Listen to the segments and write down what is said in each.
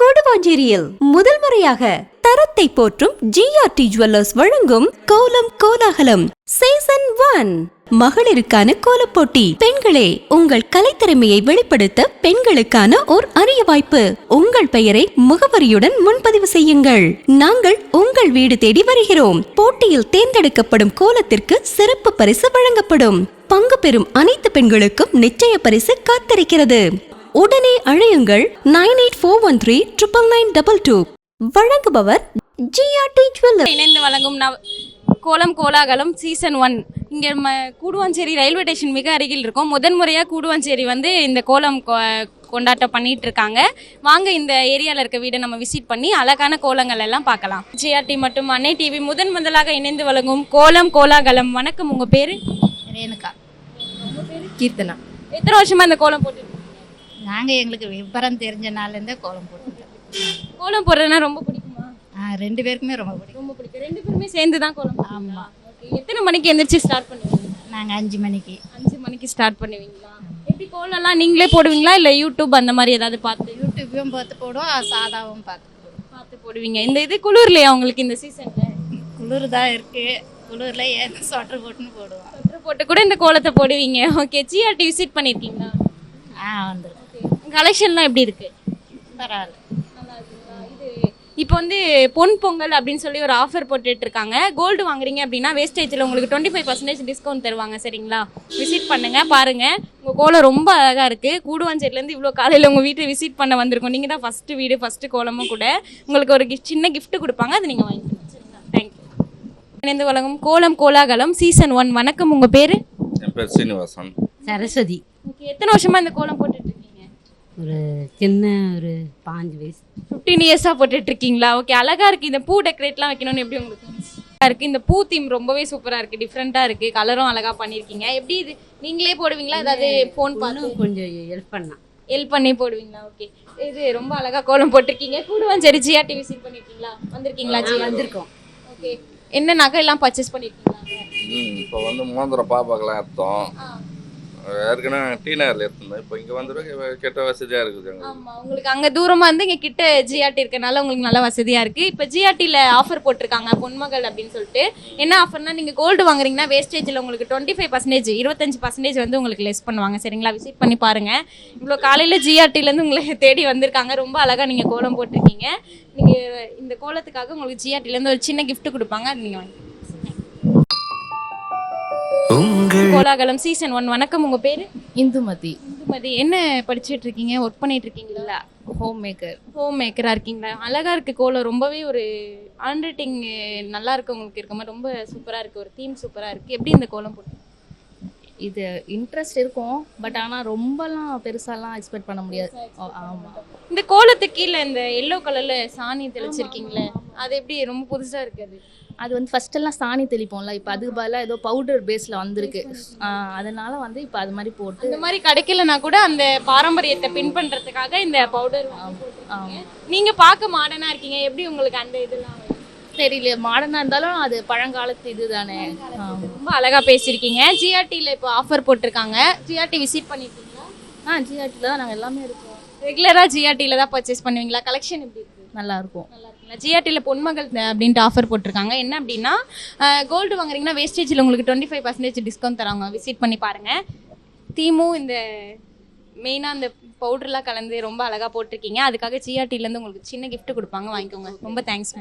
கொடுவாஞ்சேரியில் முதல் முறையாக தரத்தை போற்றும் GRT ஜுவல்லர்ஸ் வழங்கும் கோலம் கோலாகலம் சீசன் 1 மகளிருக்கான கோலப்போட்டி. பெண்களே, உங்கள் கலைத்திறமையை வெளிப்படுத்த பெண்களுக்கான ஓர் அரிய வாய்ப்பு. உங்கள் பெயரை முகவரியுடன் முன்பதிவு செய்யுங்கள். நாங்கள் உங்கள் வீடு தேடி வருகிறோம். போட்டியில் தேர்ந்தெடுக்கப்படும் கோலத்திற்கு சிறப்பு பரிசு வழங்கப்படும். பங்கு பெறும் அனைத்து பெண்களுக்கும் நிச்சய பரிசு காத்திருக்கிறது. உடனே அழையுங்கள் 9841399922. வழங்குபவர் GRT ஜுவல்லர்ஸ். இணைந்து வழங்கும் கோலம் கோலாகலம் சீசன் 1. இங்கே கூடுவாஞ்சேரி ரயில்வே ஸ்டேஷன் மிக அருகில் இருக்கும். முதன்முறையாக கூடுவாஞ்சேரி இந்த கோலம் கொண்டாட்டம் பண்ணிட்டு இருக்காங்க. வாங்க இந்த ஏரியாவில் இருக்க வீடை நம்ம விசிட் பண்ணி அழகான கோலங்கள் எல்லாம் பார்க்கலாம். GRT மற்றும் அன்னை டிவி முதலாக இணைந்து வழங்கும் கோலம் கோலாகலம். வணக்கம், உங்கள் பேர்? ரேணுகா. கீர்த்தனா. எத்தனை வருஷமா இந்த கோலம் போட்டு? நாங்கள் எங்களுக்கு விவரம் தெரிஞ்ச நாள்லேருந்தே கோலம் போட்டுருக்கோம். கோலம் போடுறதுனா ரொம்ப பிடிக்குமா? ரெண்டு பேருக்குமே ரொம்ப பிடிக்கும். ரொம்ப பிடிக்கும். ரெண்டு பேருமே சேர்ந்து தான் கோலம். ஆமாம். எத்தனை மணிக்கு எந்திரிச்சு ஸ்டார்ட் பண்ணுவீங்க? நாங்கள் 5 மணிக்கு. 5 மணிக்கு ஸ்டார்ட் பண்ணுவீங்களா? எப்படி கோலம்லாம் நீங்களே போடுவீங்களா இல்லை யூடியூப் அந்த மாதிரி ஏதாவது பார்த்து? யூடியூப்பையும் பார்த்து போடுவோம், சாதாவும் பார்த்து போடுவீங்க. இந்த இது குளிர்லையா உங்களுக்கு இந்த சீசனில்? குளிர் தான் இருக்குது. குளிரில் ஏன் ஸ்வெட்டர் போட்டுன்னு போடுவோம். ஸ்வெட்டர் போட்டு கூட இந்த கோலத்தை போடுவீங்க. ஓகே, GRT விசிட் பண்ணியிருக்கீங்களா? வந்துடும். கலெக்ஷன்லாம் எப்படி இருக்குது? பரவாயில்ல. இப்போ பொன் பொங்கல் அப்படின்னு சொல்லி ஒரு ஆஃபர் போட்டுட்டு இருக்காங்க. கோல்டு வாங்குறீங்க அப்படின்னா வேஸ்டேஜில் உங்களுக்கு 25% டிஸ்கவுண்ட் தருவாங்க. சரிங்களா? விசிட் பண்ணுங்க, பாருங்க. உங்கள் கோலம் ரொம்ப அழகாக இருக்குது. கூடுவாஞ்சேரியிலேருந்து இவ்வளோ காலையில் உங்கள் வீட்டை விசிட் பண்ண வந்திருக்கோம். நீங்கள் தான் ஃபஸ்ட்டு வீடு, ஃபஸ்ட்டு கோலமும் கூட. உங்களுக்கு ஒரு சின்ன கிஃப்ட் கொடுப்பாங்க, அதை நீங்கள் வாங்கிக்கணும். சரிங்களா? தேங்க்யூ. இணைந்து வழங்கும் கோலம் கோலாகலம் சீசன் 1. வணக்கம், உங்கள் பேர்? என் பேர் சீனிவாசன். சரஸ்வதி. ஓகே, எத்தனை வருஷமாக இந்த கோலம் போட்டுட்டு இருக்கீங்க? ஒரு 5 வயசு. 15 இயர்ஸாக போட்டுட்டு இருக்கீங்களா? ஓகே, அழகாக இருக்குது. இந்த பூ டெக்கரேட்லாம் வைக்கணும்னு எப்படி உங்களுக்கு இருக்குது? இந்த பூ தீம் ரொம்பவே சூப்பராக இருக்குது, டிஃப்ரெண்ட்டாக இருக்குது. கலரும் அழகாக பண்ணியிருக்கீங்க. எப்படி இது நீங்களே போடுவீங்களா? ஏதாவது ஃபோன் பார்த்து கொஞ்சம் ஹெல்ப் பண்ணி போடுவீங்களா? ஓகே, இது ரொம்ப அழகாக கோலம் போட்டிருக்கீங்க. கூடுவாஞ்சேரி GRT விசிட் பண்ணியிருக்கீங்களா? வந்திருக்கீங்களா? வந்திருக்கோம். ஓகே, என்ன நகை எல்லாம் பர்ச்சேஸ் பண்ணியிருக்கீங்களா? இப்போ மோதிரம் பாப்பாக்கெல்லாம் எடுத்தோம். ஏற்கனவே டி நகரில் எடுத்திருந்தோம். இப்போ இங்கே வந்துட்டு கிட்ட வசதியாக இருக்குது. ஆமாம், உங்களுக்கு அங்கே தூரமாக இங்கே கிட்ட GRT இருக்கனால உங்களுக்கு நல்ல வசதியாக இருக்குது. இப்போ GRTயில் ஆஃபர் போட்டிருக்காங்க பொன்மகள் அப்படின்னு சொல்லிட்டு. என்ன ஆஃபர்னா, நீங்கள் கோல்டு வாங்குறீங்கன்னா வேஸ்டேஜில் உங்களுக்கு 25%, 25% உங்களுக்கு லெஸ் பண்ணுவாங்க. சரிங்களா? விசிட் பண்ணி பாருங்கள். இவ்வளோ காலையில் GRTலேருந்து உங்களுக்கு தேடி வந்திருக்காங்க. ரொம்ப அழகாக நீங்கள் கோலம் போட்டிருக்கீங்க. நீங்கள் இந்த கோலத்துக்காக உங்களுக்கு GRTலேருந்து ஒரு சின்ன கிஃப்ட் கொடுப்பாங்க, அது நீங்கள் வாங்கி. கோலாகலம் சீசன் 1. வணக்கம், உங்க பேரு? இந்துமதி. இந்துமதி, என்ன படிச்சுட்டு இருக்கீங்க? ஒர்க் பண்ணிட்டு இருக்கீங்களா? ஹோம் மேக்கரா இருக்கீங்களா? அழகா இருக்கு கோலம். ரொம்பவே ஒரு ஹேண்ட் ரைட்டிங் நல்லா இருக்கு. உங்களுக்கு இருக்க மாதிரி ரொம்ப சூப்பரா இருக்கு. ஒரு தீம் சூப்பரா இருக்கு. எப்படி இந்த கோலம் போட்டு? இது இன்ட்ரெஸ்ட் இருக்கும், பட் ஆனால் ரொம்பலாம் பெருசாலாம் எக்ஸ்பெக்ட் பண்ண முடியாது. ஆமாம். இந்த கோலத்துக்கு கீழே இந்த எல்லோ கலர்ல சாணி தெளிச்சிருக்கீங்களே, அது எப்படி ரொம்ப புதுசா இருக்குது? அது ஃபஸ்ட்டெல்லாம் சாணி தெளிப்போம்ல, இப்போ அதுக்கு பதிலாக ஏதோ பவுடர் பேஸில் வந்திருக்கு. அதனால இப்போ அது மாதிரி போட்டு, இந்த மாதிரி கிடைக்கலனா கூட அந்த பாரம்பரியத்தை பின் பண்ணுறதுக்காக இந்த பவுடர். நீங்கள் பார்க்க மாடர்னாக இருக்கீங்க. எப்படி உங்களுக்கு அந்த இதெல்லாம் தெரியல? மாடர்னாக இருந்தாலும் அது பழங்காலத்து இது தானே. ரொம்ப அழகாக பேசியிருக்கீங்க. GRTயில் இப்போ ஆஃபர் போட்டிருக்காங்க. GRT விசிட் பண்ணியிருக்கீங்களா? GRTயில் தான் நாங்கள் எல்லாமே இருக்கோம். ரெகுலராக GRTயில் தான் பர்ச்சேஸ் பண்ணுவீங்களா? கலெக்ஷன் எப்படி இருக்குது? நல்லாயிருக்கும். GRTயில் பொன்மகள் அப்படின்ட்டு ஆஃபர் போட்டிருக்காங்க. என்ன அப்படின்னா, கோல்டு வாங்குறீங்கன்னா வேஸ்டேஜில் உங்களுக்கு 25% டிஸ்கவுண்ட் தராங்க. விசிட் பண்ணி பாருங்கள். தீமும் இந்த மெயினாக அந்த பவுடர்லாம் கலந்து ரொம்ப அழகாக போட்டிருக்கீங்க. அதுக்காக GRTலேருந்து உங்களுக்கு சின்ன கிஃப்ட் கொடுப்பாங்க, வாங்கிக்கோங்க. ரொம்ப தேங்க்ஸ்.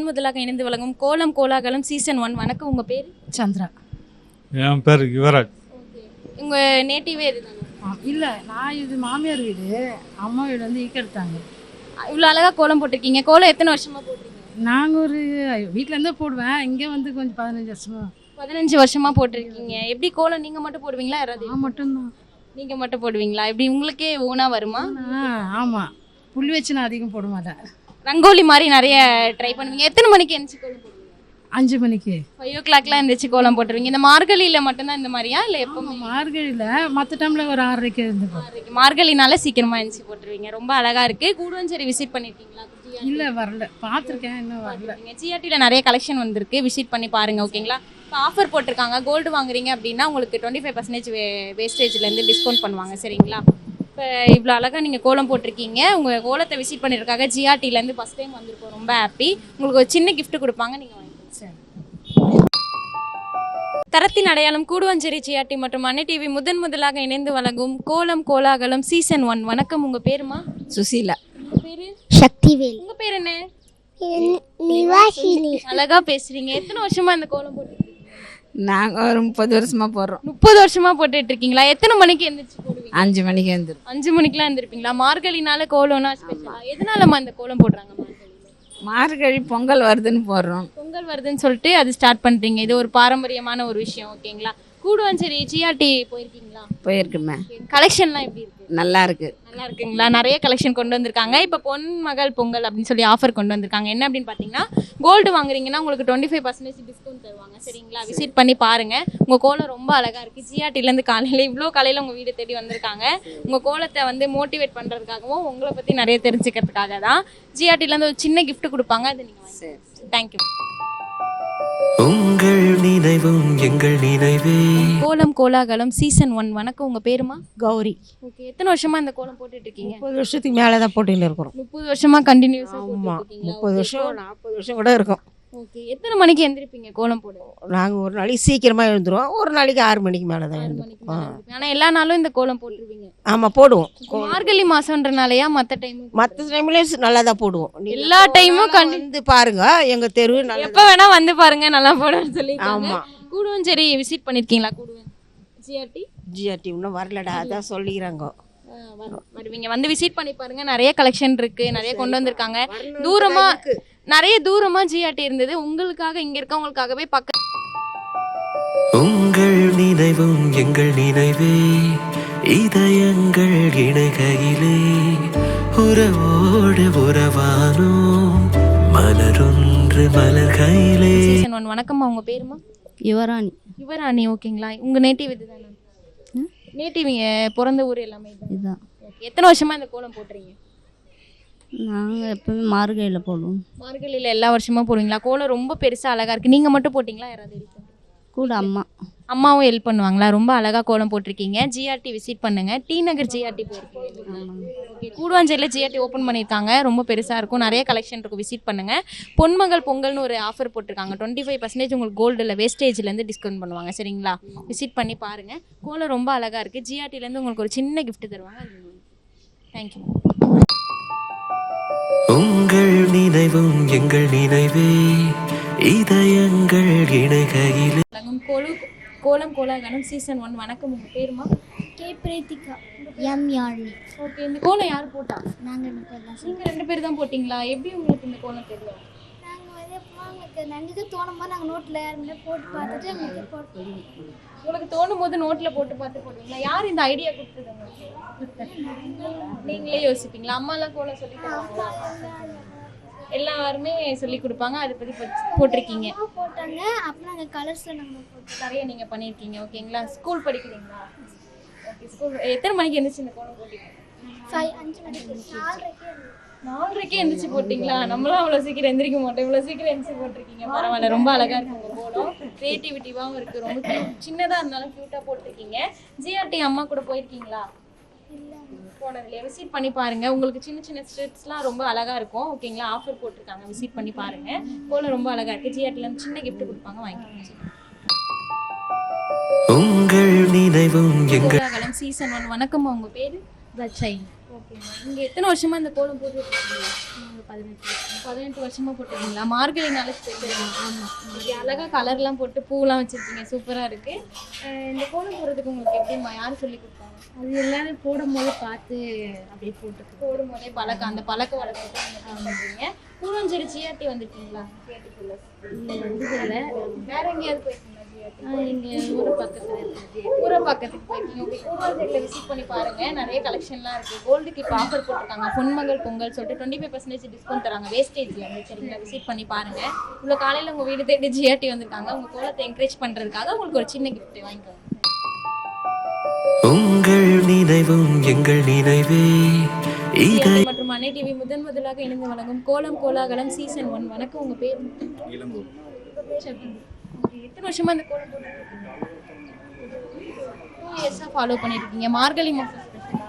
முதலாக இணைந்து வழங்கும் கோலம் கோலாகலம் சீசன் 1. வணக்கம், உங்கள் பேர்? சந்திரா. என் பேர் யுவராஜ். உங்கள் நேட்டிவே இதுதானே? இல்லை, நான் இது மாமியார் வீடு. அம்மா வீடு ஈக்கெடுத்தாங்க. இவ்வளோ அழகாக கோலம் போட்டிருக்கீங்க. கோலம் எத்தனை வருஷமாக போட்டிருக்கீங்க? நாங்கள் ஒரு வீட்டிலேருந்தே போடுவேன். இங்கே கொஞ்சம் 15 வருஷமா. 15 வருஷமாக போட்டிருக்கீங்க. எப்படி கோலம் நீங்கள் மட்டும் போடுவீங்களா? யாராவது? நான் மட்டும்தான். நீங்கள் மட்டும் போடுவீங்களா? எப்படி உங்களுக்கே ஓனாக வருமா? ஆமாம், புள்ளி வச்சு நான் அதிகம் போட மாட்டேன். ரங்கோலி மாதிரி நிறைய ட்ரை பண்ணுவீங்க. எத்தனை மணிக்கு எழுந்துச்சு கோலம் போடுவீங்க? 5 மணிக்கு. 5 o'clockலாம் எழுந்திரிச்சு கோலம் போட்டுருவீங்க. இந்த மார்கழியில் மட்டும்தான் இந்த மாதிரியா, இல்லை எப்போ? மார்கழியில் மற்ற டைமில் ஒரு 6:30 இருந்து. மார்கழினால சீக்கிரமாக எழுந்துச்சு போட்டுருவீங்க. ரொம்ப அழகாக இருக்குது. கூடுவாஞ்சேரி விசிட் பண்ணியிருக்கீங்களா? இல்லை, வரல. பார்த்துருக்கேன், இன்னும் வரல. GRTயில் நிறைய கலெக்ஷன் வந்திருக்கு. விசிட் பண்ணி பாருங்கள். ஓகேங்களா? இப்போ ஆஃபர் போட்டிருக்காங்க. கோல்டு வாங்குறீங்க அப்படின்னா உங்களுக்கு 25% வேஸ்டேஜ்லேருந்து டிஸ்கவுண்ட் பண்ணுவாங்க. சரிங்களா? இப்போ இவ்வளோ அழகாக நீங்கள் கோலம் போட்டிருக்கீங்க. உங்கள் கோலத்தை விசிட் பண்ணியிருக்காங்க ஜிஆர்டிலேருந்து ஃபஸ்ட் டைம் வந்திருக்கோம், ரொம்ப ஹாப்பி. உங்களுக்கு ஒரு சின்ன gift கொடுப்பாங்க, நீங்கள் வாங்கிக்கோங்க. தரத்தின் அடையாளம் கூடுவாஞ்சேரி ஜிஆர்டி மற்றும் அன்னை டிவி முதலாக இணைந்து வழங்கும் கோலம் கோலாகலம் சீசன் 1. வணக்கம், உங்கள் பேருமா? சுசீலா. உங்கள் பேர்? சக்திவேல். உங்கள் பேர் என்ன? நிவாஷினி. அழகா பேசுறீங்க. எத்தனை வருஷமா இந்த கோலம் போட்டுருக்கீங்க? நாங்கள் ஒரு 30 வருஷமா போடுறோம். 30 வருஷமா போட்டுட்டு இருக்கீங்களா? எத்தனை மணிக்கு எந்திரிச்சு போடுவீங்க? 5 மணிக்கு வந்துடும். 5 மணிக்கெல்லாம் எந்திருப்பீங்களா? மார்கழினால கோலம்னா ஸ்பெஷலா? எதனாலமா இந்த கோலம் போடுறாங்க மார்கழியில? மார்கழி பொங்கல் வருதுன்னு போடுறோம். பொங்கல் வருதுன்னு சொல்லிட்டு அது ஸ்டார்ட் பண்றீங்க. இது ஒரு பாரம்பரியமான ஒரு விஷயம், ஓகேங்களா? கூடுவாஞ்சேரி ஜிஆர்டி போயிருக்கீங்களா? போயிருக்குமே. கலெக்ஷன்லாம் எப்படி இருக்கு? நல்லா இருக்கு. நல்லா இருக்குங்களா? நிறைய கலெக்ஷன் கொண்டு வந்திருக்காங்க. இப்போ பொன் மகள் பொங்கல் அப்படின்னு சொல்லி ஆஃபர் கொண்டு வந்திருக்காங்க. என்ன அப்படின்னு பார்த்தீங்கன்னா, கோல்டு வாங்குறீங்கன்னா உங்களுக்கு 25% டிஸ்கவுண்ட் தருவாங்க, சரிங்களா? விசிட் பண்ணி பாருங்க. உங்கள் கோலம் ரொம்ப அழகா இருக்கு. ஜிஆர்டிலேருந்து இவ்வளோ காலையில் உங்கள் வீடு தேடி வந்திருக்காங்க. உங்கள் கோலத்தை வந்து மோட்டிவேட் பண்ணுறதுக்காகவும் உங்களை பற்றி நிறைய தெரிஞ்சுக்கிறதுக்காக தான். ஜிஆர்டிலேருந்து ஒரு சின்ன gift கொடுப்பாங்க, அது நீங்கள் வாங்க. தேங்க்யூ. உங்கள் நினைவும் எங்கள் நினைவே. கோலம் கோலாகலம் சீசன் 1. வணக்கம், உங்க பேருமா? கௌரி. ஓகே, எத்தனை வருஷமா இந்த கோலம் போட்டுட்டு இருக்கீங்க? 30 வருஷத்துக்கு மேலே தான் போட்டுன்னு இருக்கிறோம். 30 வருஷமா கண்டினியூஸா ஆமாம், போட்டுட்டு இருக்கீங்களா? 30 வருஷம் 40 வருஷம் கூட இருக்கும். ஓகே, எத்தனை மணிக்கு எந்திரிப்பீங்க கோலம் போட? நாங்கள் ஒரு நாளைக்கு சீக்கிரமாக எழுந்துருவோம், ஒரு நாளைக்கு 6 மணிக்கு மேலே தான் 6 எழுந்துருவோம். மணிக்கு மேல எந்திரிப்பீங்க. ஆனா எல்லா நாளும் இந்த கோலம் போட்டுருவீங்க? ஆமாம், போடுவோம். மார்கழி மாசம்ன்றனாலயா மத்த டைம்? மற்ற டைம்லேயும் நல்லா தான் போடுவோம். எல்லா டைமும் வந்து பாருங்க, எங்கள் தெரு நல்லா. எப்ப வேணா வந்து பாருங்க, நல்லா போடுன்னு சொல்லிருக்காங்க. ஆமாம். கூடுவாஞ்சேரி விசிட் பண்ணிருக்கீங்களா? ஜிஆர்டி ஜிஆர்டி இன்னும் வரலடா, அதான் சொல்லிக்கிறாங்க. வருவீங்க, வந்து விசிட் பண்ணி பாருங்க. நிறைய கலெக்ஷன் இருக்கு, நிறைய கொண்டு வந்திருக்காங்க. நிறைய தூரமா ஜிஆர்டி இருந்தது. உங்களுக்காக இங்க இருக்கவங்களுக்காகவே பக்கம். உங்கள் நினைவும் எங்கள் நினைவே. இதயங்கள் இணைகையிலே உறவோடு உறவானோம். மலரொன்று மலர்கையிலே. சீசன் 1. வணக்கம்மா, உங்க பேருமா? யுவராணி. யுவராணி, ஓகேங்களா? உங்க நேட்டிவ் இதுதானே? நேட்டிவ் பிறந்த ஊர் எல்லாமே இதுதான். ஓகே, எத்தனை வருஷமா இந்த கோலம் போட்டுறீங்க? நாங்கள் எப்பவுமே மார்கழியில் போடுவோம். மார்கழியில எல்லா வருஷமும் போடுவீங்களா? கோலம் ரொம்ப பெருசா அழகா இருக்கு. நீங்க மட்டும் போட்டீங்களா? யாராவது help பண்ணுறாங்க? கூட அம்மா. அம்மாவும் ஹெல்ப் பண்ணுவாங்களா? ரொம்ப அழகா கோலம் போட்டிருக்கீங்க. ஜிஆர்டி விசிட் பண்ணுங்க. டி நகர் ஜிஆர்டி போயிருக்கீங்க. ஓகே, கூடுவாஞ்சேரியில் ஜிஆர்டி ஓப்பன் பண்ணியிருக்காங்க, ரொம்ப பெருசாக இருக்கும், நிறைய கலெக்ஷன் இருக்கும். விசிட் பண்ணுங்க. பொன்மகள் பொங்கல்னு ஒரு ஆஃபர் போட்டிருக்காங்க. 25% உங்களுக்கு கோல்டில் வேஸ்டேஜ்லேருந்து டிஸ்கவுண்ட் பண்ணுவாங்க, சரிங்களா? விசிட் பண்ணி பாருங்க. கோலம் ரொம்ப அழகா இருக்கு. ஜிஆர்டிலேருந்து உங்களுக்கு ஒரு சின்ன gift தருவாங்க. தேங்க்யூ. உங்கள் நினைவும் எங்கள் நினைவே. இதயங்கள் இணைகையிலே. கோலம் கோலாகலம் சீசன் 1. வணக்கம், உங்க பேருமா? K Preethika. M Yazhini. Okay, இந்த கோலம் யார் போட்டா? நாங்கள் நீங்க 2 பேர் தான் போட்டிங்களா? எப்படி உங்களுக்கு இந்த கோலம் தெரியும்? நாங்கள் வந்து எங்களுக்கு நன்றிக்கு தோணும் போது நாங்கள் நோட்டில் யாருமே போட்டு பார்த்துட்டு எங்களுக்கு போட்டு. உங்களுக்கு தோணும் போது நோட்ல போட்டு பார்த்து போடுவீங்களா? யார் இந்த ஐடியா கொடுத்தது உங்களுக்கு? நீங்களே யோசிப்பீங்களா? அம்மாலாம் கோலம் சொல்லி தருவாங்களா? எல்லாருமே சொல்லி கொடுப்பாங்க, அதை பற்றி போட்டிருக்கீங்க. போட்டாங்க, அப்புறம் நாங்கள் கலர்ஸில் நாங்கள் போட்டு நிறைய நீங்கள் பண்ணியிருக்கீங்க, ஓகேங்களா? ஸ்கூல் படிக்கிறீங்களா? ஓகே, ஸ்கூல் எத்தனை மணிக்கு எழுந்திரிச்சு இந்த கோலம் போட்டீங்க? 5 மணிக்கு 4:30க்கே எழுந்திரிச்சு போட்டிங்களா? நம்மளாம் அவ்வளோ சீக்கிரம் எந்திரிக்க மாட்டோம், இவ்வளோ சீக்கிரம் எழுந்திரிச்சு போட்டிருக்கீங்க. பரவாயில்ல, ரொம்ப அழகாக இருக்கு உங்கள் கோலம். க்ரியேட்டிவிட்டிவாகவும் இருக்குது, ரொம்ப சின்னதாக இருந்தாலும் க்யூட்டாக போட்டிருக்கீங்க. ஜிஆர்டி அம்மா கூட போயிருக்கீங்களா? போனதுல விசிட் பண்ணி பாருங்க. உங்களுக்கு சின்ன சின்ன ஸ்ட்ரிப்ஸ்லாம் ரொம்ப அழகா இருக்கும், ஓகேங்களா? ஆஃபர் போட்டிருக்காங்க, விசிட் பண்ணி பாருங்க. கோலம் ரொம்ப அழகா இருக்கு. ஜிஆர்டில சின்ன gift கொடுப்பாங்க, வாங்கிக்கோங்க. உங்கள் நினைவும் எங்கள் கோலாகலம் சீசன் 1. வணக்கம்மா, உங்க பேரு? ரச்சை. ஓகேம்மா, நீங்க எத்தனை வருஷமா இந்த கோலம் போட்டு இருக்கீங்க? 18 வருஷமா போட்டுருக்கீங்களா? மார்கழினால ஸ்பெஷல். ஆமாம், அழகா கலர்லாம் போட்டு பூலாம் வச்சிருக்கீங்க, சூப்பரா இருக்கு. இந்த கோலம் போடுறதுக்கு உங்களுக்கு எப்படிம்மா, யார் சொல்லி கொடுத்தாங்க? அது எல்லாரும் போடும் போது பார்த்து அப்படியே போட்டு போடும் போதே பழக்கம், அந்த பழக்க வழக்கத்தை பண்ணுறீங்க. கூடுவாஞ்சேரி ஜிஆர்டி வந்துருக்கீங்களா? வந்ததில்லை. வேற எங்கேயாவது போயிருக்கீங்களா? எங்கள் ஊரை பக்கத்தில் ஊரை பக்கத்துக்கு போயிருக்கீங்க. கூடுவாஞ்சேரியில் விசிட் பண்ணி பாருங்க, நிறைய கலெக்ஷன்லாம் இருக்கு. கோல்டுக்கு இப்போ ஆஃபர் போட்டிருக்காங்க, பொன்மகள் பொங்கல் சொல்லிட்டு 25% டிஸ்கவுண்ட் தராங்க வேஸ்டேஜ்ல. சரிங்களா? விசிட் பண்ணி பாருங்க. இவ்வளோ காலையில் உங்கள் வீடு தேடி ஜிஆர்டி வந்திருக்காங்க, உங்கள் கோலத்தை என்கரேஜ் பண்ணுறதுக்காக உங்களுக்கு ஒரு சின்ன gift வாங்கிக்கோங்க. உங்கள் நினைவும் எங்கள் நினைவே. இதயம் மற்றும் அன்னை டிவி முதலாக இணைந்து வழங்கும் கோலம் கோலாகலம் சீசன் 1. வணக்கம், உங்க பேர்? எத்தனை வருஷமா இந்த கோலம் போட்டுருக்கீங்க? 2 இயர்ஸா ஃபாலோ பண்ணிட்டு இருக்கீங்க. மார்கழி மாசம் ஸ்பெஷலா?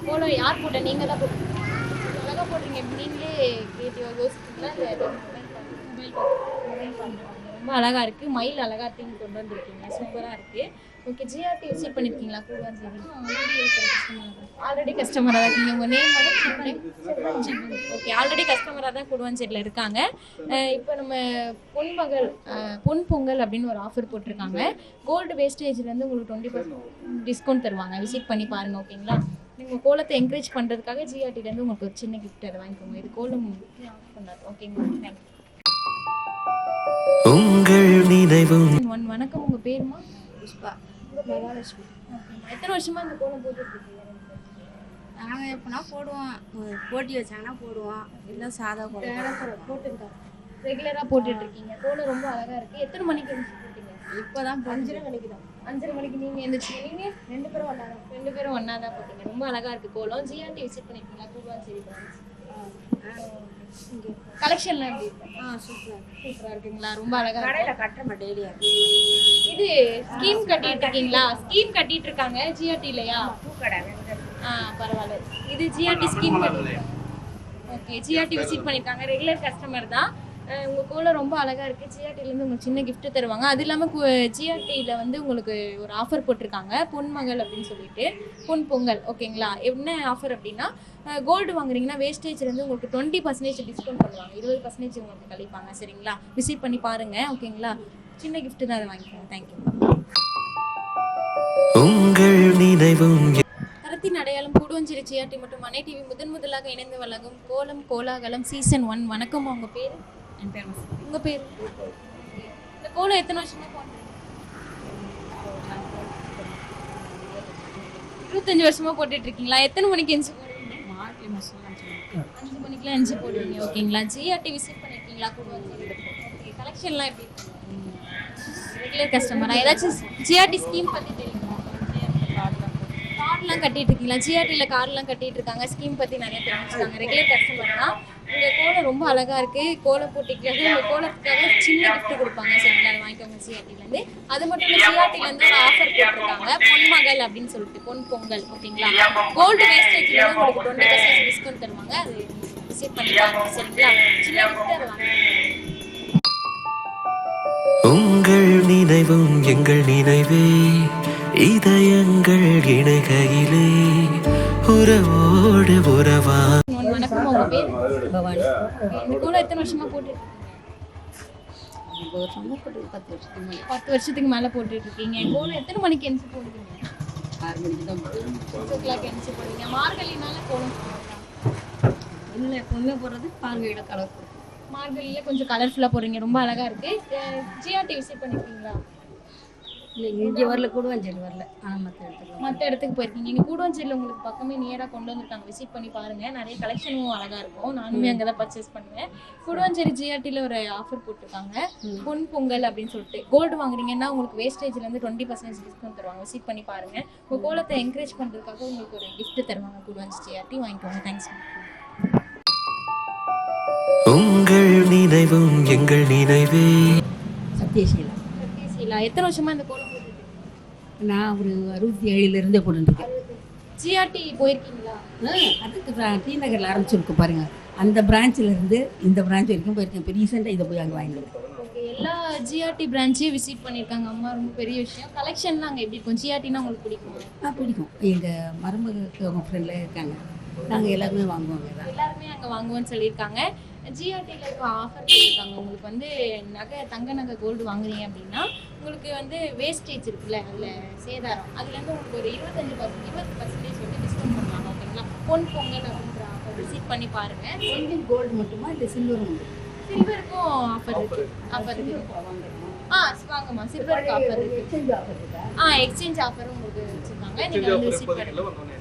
கோலம் யார் போட்ட? நீங்கள் தான் போட்டுருக்கீங்க. அழகாக போடுறீங்க. நீங்களே கிரியேட்டிவாக யோசிச்சிங்களா இல்லை மொபைல் பார்த்து? ரொம்ப அழகாக இருக்குது. மயில் அழகாக தீம் கொண்டு வந்திருக்கீங்க. சூப்பராக இருக்குது. ஓகே, ஜிஆர்டி விசிட் பண்ணியிருக்கீங்களா? ஆல்ரெடி கஸ்டமராக தான் இருக்கீங்க. உங்கள் நேம் ஓகே, ஆல்ரெடி கஸ்டமராக தான் கூடுவாஞ்சேரியில் இருக்காங்க. இப்போ நம்ம பொன் பொங்கல் அப்படின்னு ஒரு ஆஃபர் போட்டிருக்காங்க. கோல்டு வேஸ்டேஜ்லேருந்து உங்களுக்கு 20% டிஸ்கவுண்ட் தருவாங்க. விசிட் பண்ணி பாருங்கள். ஓகேங்களா? நீங்கள் கோலத்தை என்கரேஜ் பண்ணுறதுக்காக ஜிஆர்டிலேருந்து உங்களுக்கு ஒரு சின்ன கிஃப்ட் அதை வாங்கிக்கோங்க. இது கோலம் ஆஃப் பண்ணாது. ஓகேங்களா? தேங்க்யூ. உங்கள் நினைவும் வணக்கம். உங்கள் பேருமா? புஷ்பா. மகாலட்சுமி. ஓகேம்மா. எத்தனை வருஷமாக இந்த கோலம் போட்டுட்ருக்கீங்க? நாங்கள் எப்போனா போடுவோம், போட்டி வச்சாங்கன்னா போடுவோம், இல்லை சாதா கோலம் போட்டுருக்கா. ரெகுலராக போட்டுட்ருக்கீங்க. கோலம் ரொம்ப அழகாக இருக்குது. எத்தனை மணிக்கு எழுந்துச்சு போட்டீங்க? இப்போ தான் 5:30 மணிக்கு தான். 5:30 மணிக்கு நீங்கள் எழுந்துச்சிங்க. நீங்கள் 2 பேரும் ஒன்றா தான்? 2 பேரும் ஒன்றா தான் போட்டீங்க. ரொம்ப அழகாக இருக்குது கோலம். ஜிஆர்டி விசிட் பண்ணியிருக்கீங்களா? கூடுவாஞ்சேரி பிரான்ச். கலெக்ஷன்லாம் எப்படி இருக்கு? சூப்பராக இருக்குங்களா? ரொம்ப அழகாக கடையில் கட்டுறோம் டெய்லியாக. இது ஸ்கீம் கட்டிட்டு இருக்கீங்களா? ஸ்கீம் கட்டிட்டு இருக்காங்க ஜிஆர்டி இல்லையா? பூக்கடை. பரவாயில்ல. இது ஜிஆர்டி ஸ்கீம் கட்டிட்டு. ஓகே, ஜிஆர்டி விசிட் பண்ணியிருக்காங்க. ரெகுலர் கஸ்டமர் தான். உங்கள் கோலம் ரொம்ப அழகாக இருக்குது. ஜிஆர்டிலேருந்து உங்களுக்கு சின்ன கிஃப்ட்டு தருவாங்க. அது இல்லாமல் ஜிஆர்டியில் வந்து உங்களுக்கு ஒரு ஆஃபர் போட்டிருக்காங்க. பொன்மகள் அப்படின்னு சொல்லிட்டு பொன் பொங்கல். ஓகேங்களா? என்ன ஆஃபர் அப்படின்னா, கோல்டு வாங்குறீங்கன்னா வேஸ்டேஜ்லேருந்து உங்களுக்கு 20% டிஸ்கவுண்ட் பண்ணுவாங்க. 20% உங்களுக்கு கழிப்பாங்க. சரிங்களா? விசிட் பண்ணி பாருங்கள். ஓகேங்களா? சின்ன கிஃப்ட்டு தான் அதை வாங்கிக்கோங்க. தேங்க்யூ. உங்கள் நினைவும் தரத்தின் அடையாளம் கூடுவாஞ்சேரி ஜிஆர்டி மற்றும் மனை டிவி முதலாக இணைந்து வழங்கும் கோலம் கோலாகலம் சீசன் 1. வணக்கம். உங்கள் பேர்? என் பேர் உங்கள் பேர்? இந்த கோலம் எத்தனை வருஷமாக போடுறீங்க? 25 வருஷமாக போட்டுட்டு இருக்கீங்களா? எத்தனை மணிக்கு எஞ்சி போடுவீங்க? 5 மணிக்கெலாம் எஞ்சி போடுவீங்க. ஓகேங்களா? ஜிஆர்டி விசிட் பண்ணியிருக்கீங்களா? கூடுவாஞ்சேரி. ஓகே, கலெக்ஷன்லாம் எப்படி இருக்கு? ரெகுலர் கஸ்டமரா? ஏதாச்சும் ஜிஆர்டி ஸ்கீம் பற்றி தெரியுமா? கார்டெலாம் கட்டிட்டு இருக்கீங்களா? ஜிஆர்டியில் கார்டெலாம் கட்டிட்டு இருக்காங்க. ஸ்கீம் பற்றி நிறைய தெரிஞ்சுக்காங்க. ரெகுலர் கஸ்டமர் தான். உங்கள் கோலம் ரொம்ப அழகாக இருக்குது. கோலம் போட்டிக்காக உங்கள் கோலத்துக்காக சின்ன கிஃப்ட் கொடுப்பாங்க. சரிங்களா? அதை வாங்கிக்கோங்க ஜிஆர்டிலேருந்து. அது மட்டும் இல்லை, ஜிஆர்டிலேருந்து ஒரு ஆஃபர் போட்டிருக்காங்க. பொன்மகள் அப்படின்னு சொல்லிட்டு பொன் பொங்கல். ஓகேங்களா? கோல்டு வேஸ்டேஜ்லேருந்து உங்களுக்கு 20% டிஸ்கவுண்ட் தருவாங்க. அது விசிட் பண்ணிக்கலாம். சரிங்களா? சின்ன கிஃப்ட் அதை வாங்கிக்கோங்க. உங்கள் நினைவும் எங்கள் நினைவே இதயங்கள் இணைகையிலே உறவோடு உறவா. வணக்கம். உங்கள் பேர்? பவானி. இந்த கோலம் எத்தனை வருஷமாக போட்டு? 10 வருஷத்துக்கு மேலே போட்டுட்டு இருக்கீங்க. கோலம் எத்தனை மணிக்கு எந்திச்சு போடுவீங்க? 6 மணிக்கு தான் 6 o'clock எந்திச்சு போடுவீங்க. மார்கழினால கோலம் இல்லை எப்பவுமே போடுறது பால்கையில் கலர் போடுறது. மார்கழியில் கொஞ்சம் கலர்ஃபுல்லாக போடுறீங்க. ரொம்ப அழகாக இருக்குது. ஜிஆர்டி விசிட் பண்ணியிருக்கீங்களா? இல்லை இங்கே வரல, கூடுவாஞ்சேரி வரல. ஆனால் மற்ற இடத்துக்கு போயிருக்கீங்க. இங்கே கூடுவாஞ்சேரியில் உங்களுக்கு பக்கமே நியராக கொண்டு வந்திருக்காங்க. விசிட் பண்ணி பாருங்கள். நிறைய கலெக்ஷனும் அழகாக இருக்கும். நானுமே அங்கே தான் பர்ச்சேஸ் பண்ணுவேன். கூடுவாஞ்சேரி ஜிஆர்டியில் ஒரு ஆஃபர் போட்டிருக்காங்க. பொன் பொங்கல் அப்படின்னு சொல்லிட்டு கோல்டு வாங்குறீங்கன்னா உங்களுக்கு வேஸ்டேஜ்லேருந்து 20% டிஸ்கவுண்ட் தருவாங்க. விசிட் பண்ணி பாருங்கள். உங்கள் கோலத்தை என்கரேஜ் பண்ணுறதுக்காக உங்களுக்கு ஒரு கிஃப்ட் தருவாங்க. கூடுவாஞ்சேரி ஜிஆர்டி வாங்கிக்கோங்க. தேங்க்ஸ். உங்கள் நினைவும் எங்கள் நினைவே. சத்யசீலா. சத்யசீலா. எத்தனை வருஷமாக இந்த கோலம் போட்டுட்டு? நான் ஒரு 67 போட்டுருக்கேன். ஜிஆர்டி போயிருக்கீங்களா? அதுக்கு டி நகரில் ஆரம்பிச்சிருக்கு பாருங்க. அந்த பிரான்ச்சில் இருந்து இந்த பிரான்ச் வரைக்கும் போயிருக்கேன். இப்போ ரீசெண்டாக இதை போய் அங்கே வாங்கிடுவேன். ஓகே, எல்லா ஜிஆர்டி பிரான்ச்சையும் விசிட் பண்ணியிருக்காங்க அம்மா. ரொம்ப பெரிய விஷயம். கலெக்ஷன்லாம் அங்கே எப்படி இருக்கும்? ஜிஆர்டினா உங்களுக்கு பிடிக்கும்? பிடிக்கும். எங்கள் மருமகளுக்கு அவங்க ஃப்ரெண்டில் இருக்காங்க. நாங்கள் எல்லாருமே வாங்குவாங்க. எல்லாருமே அங்கே வாங்குவோன்னு சொல்லியிருக்காங்க. ஜிஆர்டியில் இப்போ ஆஃபர் பண்ணியிருக்காங்க. உங்களுக்கு வந்து தங்க நகை கோல்டு வாங்குறீங்க அப்படின்னா உங்களுக்கு வந்து வேஸ்டேஜ் இருக்குல்ல, அதில் சேதாரம், அதுலேருந்து உங்களுக்கு ஒரு 20% வந்து டிஸ்கவுண்ட் பண்ணுவாங்க. ஓகேங்களா? பொன் பொங்கல் அப்படின்ற ஆஃபர் விசிட் பண்ணி பாருங்கள். ஒன்லி கோல்டு மட்டுமா இல்லை சில்வரும் உண்டு? சில்வருக்கும் ஆஃபர் இருக்குது. வாங்கம்மா. சில்வருக்கு ஆஃபர் இருக்குது. எக்ஸ்சேஞ்ச் ஆஃபரும் உங்களுக்கு வச்சுருக்காங்க. நீங்கள் வந்து விசிட் பண்ணுங்கள்.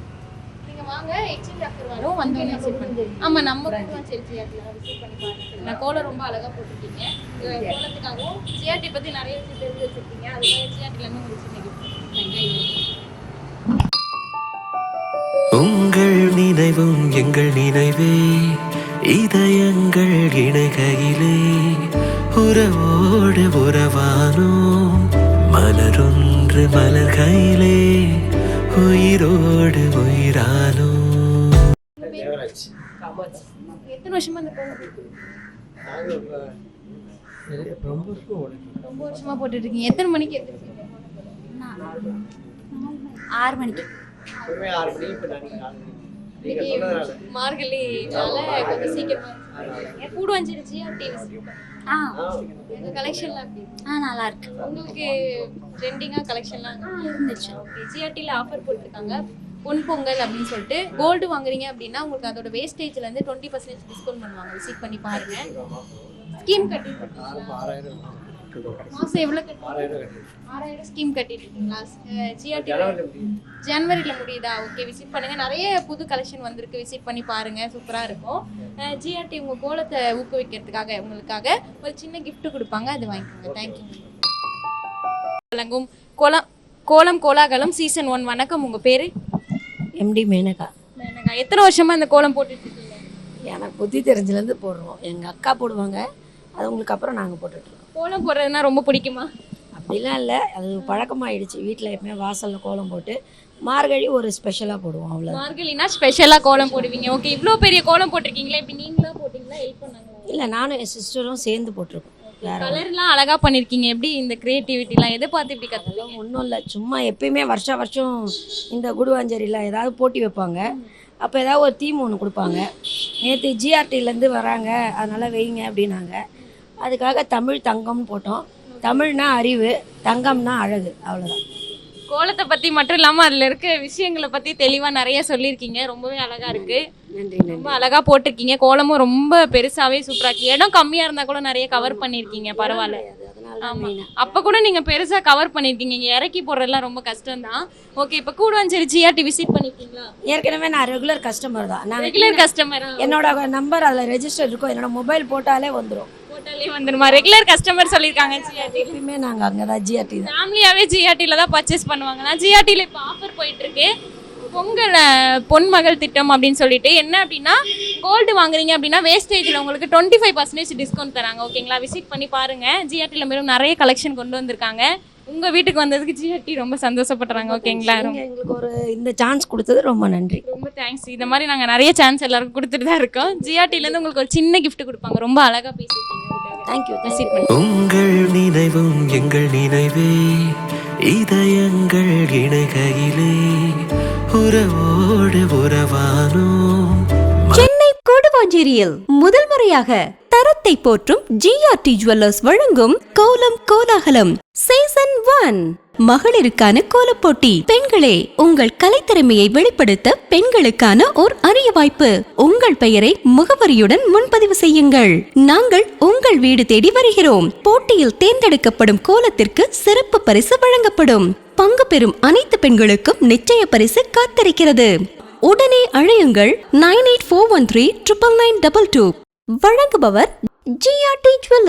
வாங்க, எக்ஸ்சேஞ்ச் ஆஃபர் வரும். வந்தோடனே விசிட் பண்ணுங்க. ஆமாம், நம்ம கூடுவாஞ்சேரி ஜிஆர்டியில் விசிட் பண்ணி பாருங்க. நான் கோலம் ரொம்ப அழகாக போட்டுருக்கீங்க. கோலத்துக்காகவும் ஜிஆர்டி பற்றி நிறைய விஷயம் தெரிஞ்சு வச்சுருக்கீங்க. அதுக்காக ஜிஆர்டிலேருந்து உங்களுக்கு சின்ன கிஃப்ட். உங்கள் நினைவும் எங்கள் நினைவே இதயங்கள் இணைகையிலே உறவோடு உறவானோம். மலரொன்று மலர்கையிலே உயிரோடு உயிரானோம். காமாட்சி. எத்தனை வருஷமா இந்த கோலம் நாங்கள் ரொம்ப வருஷமா ஓடிட்டு ரொம்ப வருஷமா போட்டுட்டு இருக்கீங்க? எத்தனை மணிக்கு எந்திரிப்பீங்க? 6 மணிக்கு. எப்பவுமே 6 மணிக்கு, இப்போ நாங்கள் 4 மணிக்கு. நீங்கள் இன்னைக்கு சொன்னதுனால மார்கழினால கொஞ்சம் சீக்கிரமா இருக்கீங்க. கூடுவாஞ்சேரி ஜிஆர்டி எங்க கலெக்ஷன்லாம் எப்படி இருக்கு? நல்லா இருக்கு. உங்களுக்கு ட்ரெண்டிங்கா கலெக்ஷன்லாம் இருந்துச்சு. ஜிஆர்டில ஆஃபர் போட்டிருக்காங்க பொன் பொங்கல் அப்படின்னு சொல்லிட்டு. கோல்டு வாங்குறீங்க அப்படின்னா உங்களுக்கு அதோட வேஸ்டேஜ்ல இருந்து 20% டிஸ்கவுண்ட் பண்ணுவாங்க. விசிட் பண்ணி பாருங்க. ஸ்கீம் கட்டிட்டு 6,000 மாசம் எவ்வளவு கட்டி 6,000 கட்டி 6,000 ஸ்கீம் கட்டிட்டு இருக்கீங்களா? ஜிஆர்டி ஜனவரியில் முடியும். ஜனவரியில முடியுதா? ஓகே, விசிட் பண்ணுங்க. நிறைய புது கலெக்ஷன் வந்திருக்கு, விசிட் பண்ணி பாருங்க. சூப்பரா இருக்கும். ஜிஆர்டி உங்க கோலத்தை ஊக்குவிக்கிறதுக்காக உங்களுக்காக ஒரு சின்ன gift கொடுப்பாங்க, அது வாங்கிக்கோங்க. தேங்க்யூ. வழங்கும் கோலம் கோலாகலம் சீசன் 1. வணக்கம், உங்க பேரு? எம்டி மேனகா. மேனகா. எத்தனை வருஷமா இந்த கோலம் போட்டுட்டு இருக்கீங்க? எனக்கு புத்தி தெரிஞ்சிலேருந்து போடுறோம். எங்கள் அக்கா போடுவாங்க, அது உங்களுக்கு அப்புறம் நாங்கள் போட்டுட்ருக்கோம். கோலம் போடுறதுனா ரொம்ப பிடிக்குமா? அப்படிலாம் இல்லை, அது பழக்கமாகிடுச்சு. வீட்டில் எப்பவுமே வாசலில் கோலம் போட்டு மார்கழி ஒரு ஸ்பெஷலாக போடுவோம், அவ்வளோ. மார்கழினா ஸ்பெஷலாக கோலம் போடுவீங்க. ஓகே, இவ்வளோ பெரிய கோலம் போட்டிருக்கீங்களா? இப்படி நீங்களா போட்டிங்களா, ஹெல்ப் பண்ணாங்களா? இல்லை, நானும் என் சிஸ்டரும் சேர்ந்து போட்டிருக்கோம். கலர்லாம் அழகா பண்ணிருக்கீங்க. எப்படி இந்த கிரியேட்டிவிட்டிலாம் எதை பார்த்து இப்படி கற்றுக்கலாம்? ஒன்றும் இல்லை, சும்மா எப்பயுமே வருஷம் இந்த குடுவாஞ்சேரியில் ஏதாவது போட்டி வைப்பாங்க. அப்போ ஏதாவது ஒரு தீம் ஒன்று கொடுப்பாங்க. நேற்று ஜிஆர்டிலேருந்து வராங்க, அதனால் வைங்க அப்படின்னாங்க. அதுக்காக தமிழ் தங்கம்னு போட்டோம். தமிழ்னா அறிவு, தங்கம்னா அழகு, அவ்வளோதான். கோலத்தை பற்றி மட்டும் இல்லாமல் அதில் இருக்க விஷயங்களை பற்றி தெளிவாக நிறைய சொல்லியிருக்கீங்க. ரொம்பவே அழகாக இருக்குது. நன்றி. ரொம்ப அழகாக போட்டிருக்கீங்க. கோலமும் ரொம்ப பெருசாகவே சூப்பராக இருக்குது. இடம் கம்மியாக இருந்தால் கூட நிறைய கவர் பண்ணியிருக்கீங்க. பரவாயில்ல. ஆமாம், அப்போ கூட நீங்கள் பெருசாக கவர் பண்ணியிருக்கீங்க. இங்கே இறக்கி போடுறதுலாம் ரொம்ப கஷ்டம்தான். ஓகே, இப்போ கூடுவாஞ்சேரி ஜிஆர்டி விசிட் பண்ணியிருக்கீங்களா? ஏற்கனவே நான் ரெகுலர் கஸ்டமர் தான். நான் ரெகுலர் கஸ்டமர். என்னோட நம்பர் அதில் ரெஜிஸ்டர் இருக்கும். என்னோட மொபைல் போட்டாலே வந்துடும். போட்டாலே வந்துருமா? ரெகுலர் கஸ்டமர் சொல்லியிருக்காங்க ஜிஆர்டி. எப்பயுமே நாங்கள் அங்கே தான் ஜிஆர்டி தான். ஃபேமிலியாகவே ஜிஆர்டியில் தான் பர்ச்சேஸ் பண்ணுவாங்க. நான் ஜிஆர்டியில் இப்போ ஆஃபர் போயிட்டுருக்கு. பொங்கல் பொன்மகள் திட்டம் அப்படின்னு சொல்லிட்டு. என்ன அப்படின்னா, கோல்டு வாங்குறீங்க அப்படின்னா வேஸ்டேஜில் உங்களுக்கு 25% டிஸ்கவுண்ட் தராங்க. ஓகேங்களா, விசிட் பண்ணி பாருங்கள். ஜிஆர்டியில் மேலும் நிறைய கலெக்ஷன் கொண்டு வந்திருக்காங்க. உங்கள் வீட்டுக்கு வந்ததுக்கு ஜிஆர்டி ரொம்ப சந்தோஷப்படுறாங்க. ஓகேங்களா, எங்களுக்கு ஒரு இந்த சான்ஸ் கொடுத்தது ரொம்ப நன்றி. ரொம்ப தேங்க்ஸ். இந்த மாதிரி நாங்கள் நிறைய சான்ஸ் எல்லாருக்கும் கொடுத்துட்டு தான் இருக்கோம். ஜிஆர்டிலேருந்து உங்களுக்கு ஒரு சின்ன கிஃப்ட் கொடுப்பாங்க. ரொம்ப அழகாக பேசியிருக்கீங்க. தேங்க்யூ. விசிட் பண்ணி உங்கள் நினைவும் எங்கள் நினைவே, இதயங்கள் இணைகையிலே உறவோடு உறவானோம். சென்னை கூடுவாஞ்சேரியில் முதல் முறையாக தரத்தை போற்றும் ஜிஆர்டி ஜுவல்லர்ஸ் வழங்கும் கோலம் கோலாகலம் சீசன் 1. மகளிருக்கான கோலப்போட்டி. பெண்களே, உங்கள் கலைத்திறமையை வெளிப்படுத்த பெண்களுக்கான ஓர் அரிய வாய்ப்பு. உங்கள் பெயரை முகவரியுடன் முன்பதிவு செய்யுங்கள். நாங்கள் உங்கள் வீடு தேடி வருகிறோம். போட்டியில் தேர்ந்தெடுக்கப்படும் கோலத்திற்கு சிறப்பு பரிசு வழங்கப்படும். பங்கு பெறும் அனைத்து பெண்களுக்கும் நிச்சய பரிசு காத்திருக்கிறது. உடனே அழையுங்கள் 9841399922. வழங்குபவர் ஜிஆர்டி ஜுவல்லர்ஸ்.